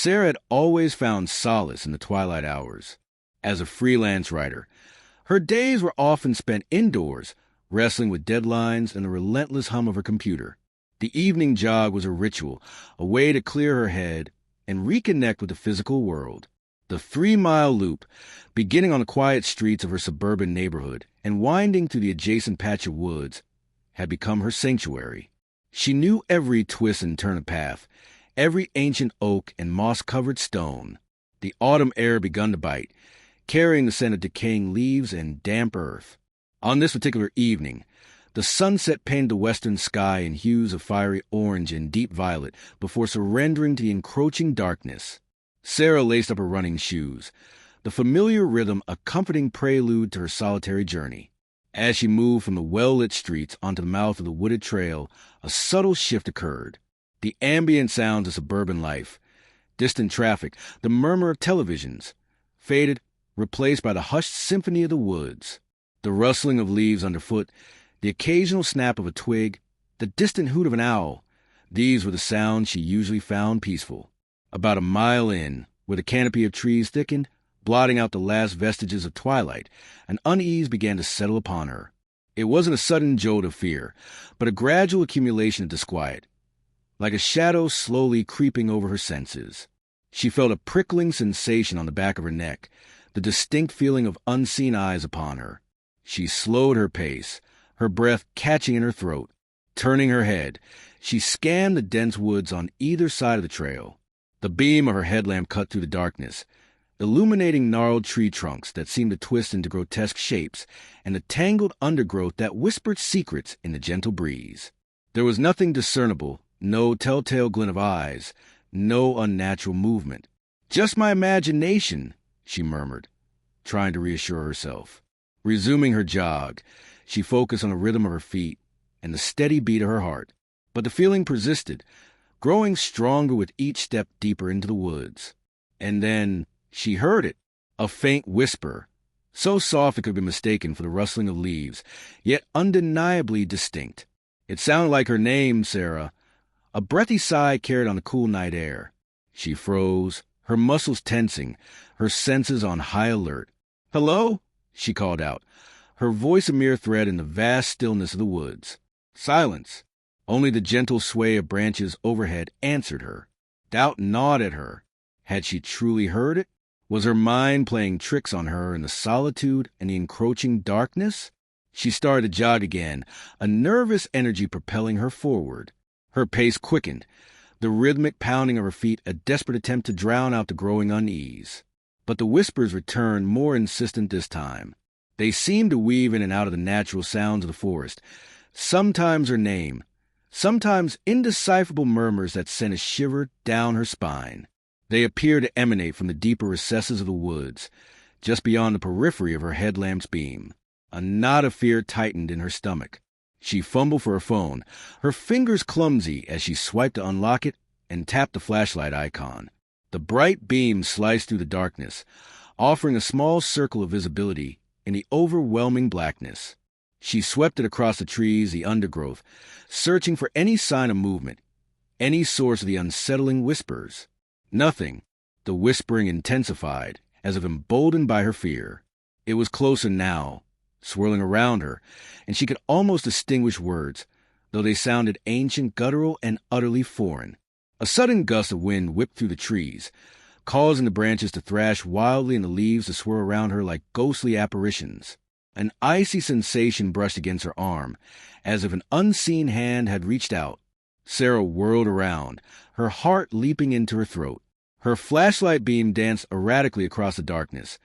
Sarah had always found solace in the twilight hours. As a freelance writer, her days were often spent indoors, wrestling with deadlines and the relentless hum of her computer. The evening jog was a ritual, a way to clear her head and reconnect with the physical world. The 3-mile loop, beginning on the quiet streets of her suburban neighborhood and winding through the adjacent patch of woods, had become her sanctuary. She knew every twist and turn of path, every ancient oak and moss-covered stone. The autumn air begun to bite, carrying the scent of decaying leaves and damp earth. On this particular evening, the sunset painted the western sky in hues of fiery orange and deep violet before surrendering to the encroaching darkness. Sarah laced up her running shoes, the familiar rhythm a comforting prelude to her solitary journey. As she moved from the well-lit streets onto the mouth of the wooded trail, a subtle shift occurred. The ambient sounds of suburban life, distant traffic, the murmur of televisions, faded, replaced by the hushed symphony of the woods. The rustling of leaves underfoot, the occasional snap of a twig, the distant hoot of an owl, these were the sounds she usually found peaceful. About a mile in, where the canopy of trees thickened, blotting out the last vestiges of twilight, an unease began to settle upon her. It wasn't a sudden jolt of fear, but a gradual accumulation of disquiet, like a shadow slowly creeping over her senses. She felt a prickling sensation on the back of her neck, the distinct feeling of unseen eyes upon her. She slowed her pace, her breath catching in her throat. Turning her head, she scanned the dense woods on either side of the trail. The beam of her headlamp cut through the darkness, illuminating gnarled tree trunks that seemed to twist into grotesque shapes and the tangled undergrowth that whispered secrets in the gentle breeze. There was nothing discernible, no telltale glint of eyes, no unnatural movement. "Just my imagination," she murmured, trying to reassure herself. Resuming her jog, she focused on the rhythm of her feet and the steady beat of her heart. But the feeling persisted, growing stronger with each step deeper into the woods. And then she heard it, a faint whisper, so soft it could be mistaken for the rustling of leaves, yet undeniably distinct. It sounded like her name, Sarah. A breathy sigh carried on the cool night air. She froze, her muscles tensing, her senses on high alert. "Hello?" she called out, her voice a mere thread in the vast stillness of the woods. Silence. Only the gentle sway of branches overhead answered her. Doubt gnawed at her. Had she truly heard it? Was her mind playing tricks on her in the solitude and the encroaching darkness? She started to jog again, a nervous energy propelling her forward. Her pace quickened, the rhythmic pounding of her feet a desperate attempt to drown out the growing unease. But the whispers returned more insistent this time. They seemed to weave in and out of the natural sounds of the forest, sometimes her name, sometimes indecipherable murmurs that sent a shiver down her spine. They appeared to emanate from the deeper recesses of the woods, just beyond the periphery of her headlamp's beam. A knot of fear tightened in her stomach. She fumbled for her phone, her fingers clumsy as she swiped to unlock it and tapped the flashlight icon. The bright beam sliced through the darkness, offering a small circle of visibility in the overwhelming blackness. She swept it across the trees, the undergrowth, searching for any sign of movement, any source of the unsettling whispers. Nothing. The whispering intensified, as if emboldened by her fear. It was closer now, swirling around her, and she could almost distinguish words, though they sounded ancient, guttural, and utterly foreign. A sudden gust of wind whipped through the trees, causing the branches to thrash wildly and the leaves to swirl around her like ghostly apparitions. An icy sensation brushed against her arm, as if an unseen hand had reached out. Sarah whirled around, her heart leaping into her throat. Her flashlight beam danced erratically across the darkness,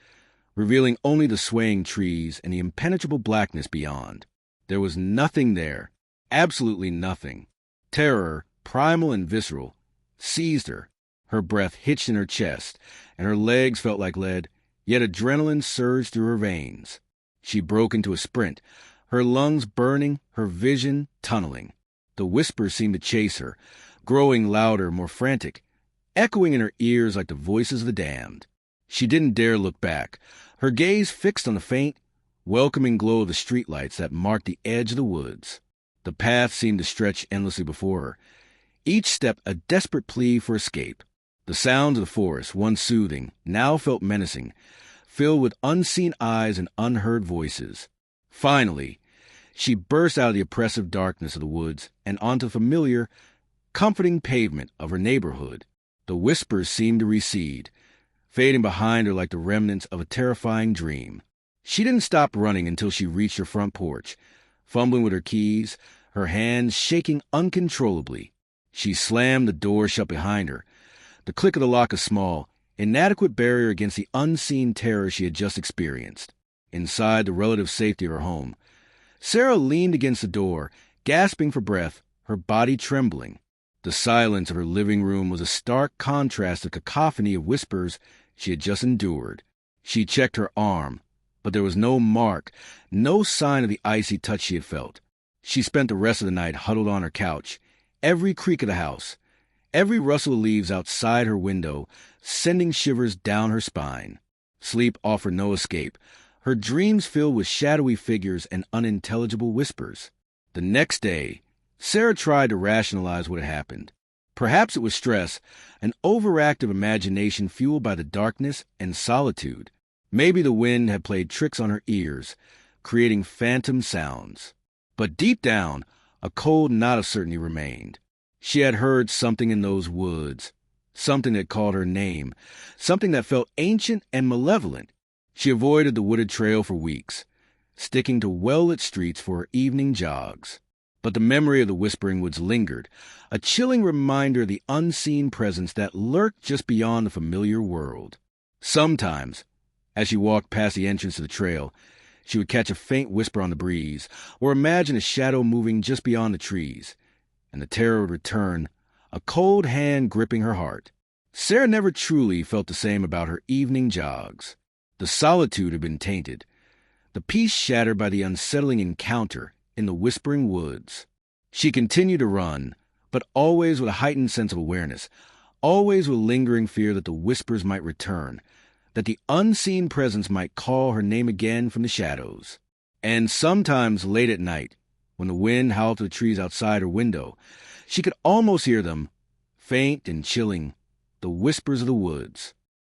revealing only the swaying trees and the impenetrable blackness beyond. There was nothing there, absolutely nothing. Terror, primal and visceral, seized her. Her breath hitched in her chest, and her legs felt like lead, yet adrenaline surged through her veins. She broke into a sprint, her lungs burning, her vision tunneling. The whispers seemed to chase her, growing louder, more frantic, echoing in her ears like the voices of the damned. She didn't dare look back, her gaze fixed on the faint, welcoming glow of the streetlights that marked the edge of the woods. The path seemed to stretch endlessly before her, each step a desperate plea for escape. The sounds of the forest, once soothing, now felt menacing, filled with unseen eyes and unheard voices. Finally, she burst out of the oppressive darkness of the woods and onto the familiar, comforting pavement of her neighborhood. The whispers seemed to recede, fading behind her like the remnants of a terrifying dream. She didn't stop running until she reached her front porch, fumbling with her keys, her hands shaking uncontrollably. She slammed the door shut behind her, the click of the lock a small, inadequate barrier against the unseen terror she had just experienced. Inside the relative safety of her home, Sarah leaned against the door, gasping for breath, her body trembling. The silence of her living room was a stark contrast to the cacophony of whispers she had just endured. She checked her arm, but there was no mark, no sign of the icy touch she had felt. She spent the rest of the night huddled on her couch, every creak of the house, every rustle of leaves outside her window sending shivers down her spine. Sleep offered no escape, her dreams filled with shadowy figures and unintelligible whispers. The next day, Sarah tried to rationalize what had happened. Perhaps it was stress, an overactive imagination fueled by the darkness and solitude. Maybe the wind had played tricks on her ears, creating phantom sounds. But deep down, a cold knot of certainty remained. She had heard something in those woods, something that called her name, something that felt ancient and malevolent. She avoided the wooded trail for weeks, sticking to well-lit streets for her evening jogs. But the memory of the whispering woods lingered, a chilling reminder of the unseen presence that lurked just beyond the familiar world. Sometimes, as she walked past the entrance to the trail, she would catch a faint whisper on the breeze, or imagine a shadow moving just beyond the trees, and the terror would return, a cold hand gripping her heart. Sarah never truly felt the same about her evening jogs. The solitude had been tainted, the peace shattered by the unsettling encounter in the whispering woods. She continued to run, but always with a heightened sense of awareness, always with lingering fear that the whispers might return, that the unseen presence might call her name again from the shadows. And sometimes late at night, when the wind howled through the trees outside her window, she could almost hear them, faint and chilling, the whispers of the woods.